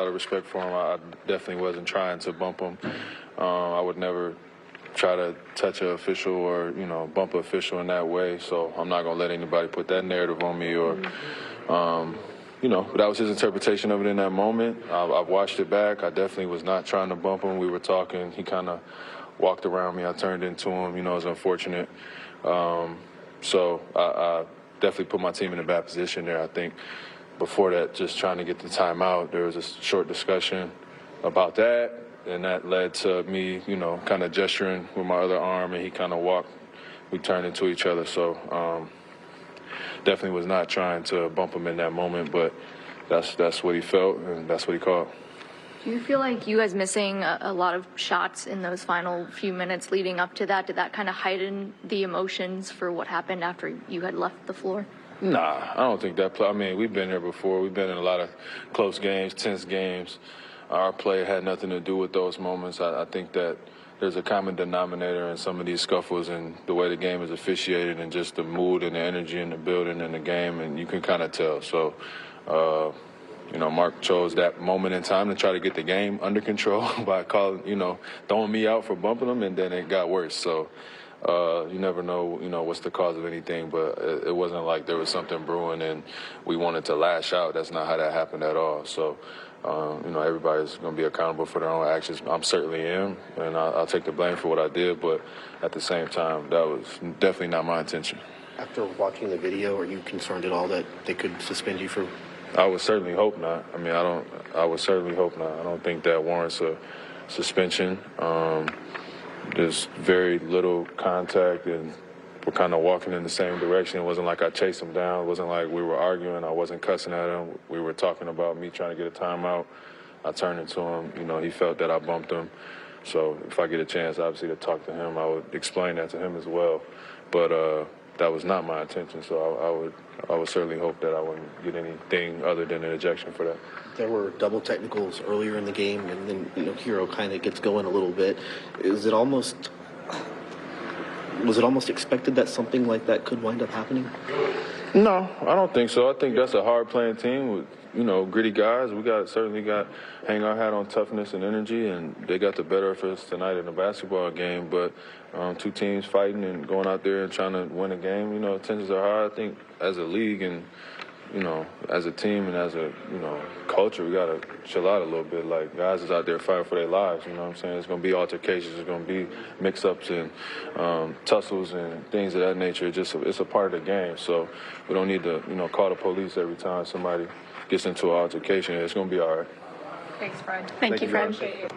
Out of respect for him, I definitely wasn't trying to bump him. I would never try to touch an official or, bump an official in that way. So I'm not going to let anybody put that narrative on me or, but that was his interpretation of it in that moment. I've watched it back. I definitely was not trying to bump him. We were talking. He kind of walked around me. I turned into him. It was unfortunate. So I definitely put my team in a bad position there. I think before that, just trying to get the timeout, there was a short discussion about that, and that led to me, kind of gesturing with my other arm, and he kind of walked. We turned into each other. So definitely was not trying to bump him in that moment, but that's what he felt, and that's what he called. Do you feel like you guys missing a lot of shots in those final few minutes leading up to that? Did that kind of heighten the emotions for what happened after you had left the floor? Nah, I don't think that play. I mean, we've been there before. We've been in a lot of close games, tense games. Our play had nothing to do with those moments. I think that there's a common denominator in some of these scuffles and the way the game is officiated and just the mood and the energy in the building and the game, and you can kind of tell. So, Mark chose that moment in time to try to get the game under control by throwing me out for bumping him, and then it got worse. So you never know, what's the cause of anything, but it wasn't like there was something brewing and we wanted to lash out. That's not how that happened at all. So, everybody's going to be accountable for their own actions. I'm certainly am, and I'll take the blame for what I did, but at the same time, that was definitely not my intention. After watching the video, are you concerned at all that they could suspend you for? I would certainly hope not. I would certainly hope not. I don't think that warrants a suspension. There's very little contact, and we're kind of walking in the same direction. It wasn't like I chased him down. It wasn't like we were arguing. I wasn't cussing at him. We were talking about me trying to get a timeout. I turned into him. He felt that I bumped him. So if I get a chance, obviously, to talk to him, I would explain that to him as well. But that was not my intention, so I would certainly hope that I wouldn't get anything other than an ejection for that. There were double technicals earlier in the game, and then Hero kind of gets going a little bit. Was it almost expected that something like that could wind up happening? No, I don't think so. I think that's a hard-playing team with, gritty guys. We certainly got hang our hat on toughness and energy, and they got the better of us tonight in the basketball game. But two teams fighting and going out there and trying to win a game, tensions are high. I think as a league and, as a team and as a, culture, we got to chill out a little bit. Like, guys is out there fighting for their lives, you know what I'm saying? It's going to be altercations. It's going to be mix-ups and tussles and things of that nature. It's a part of the game. So we don't need to, call the police every time somebody gets into an altercation. It's going to be all right. Thanks, Fred. Thank you, Fred.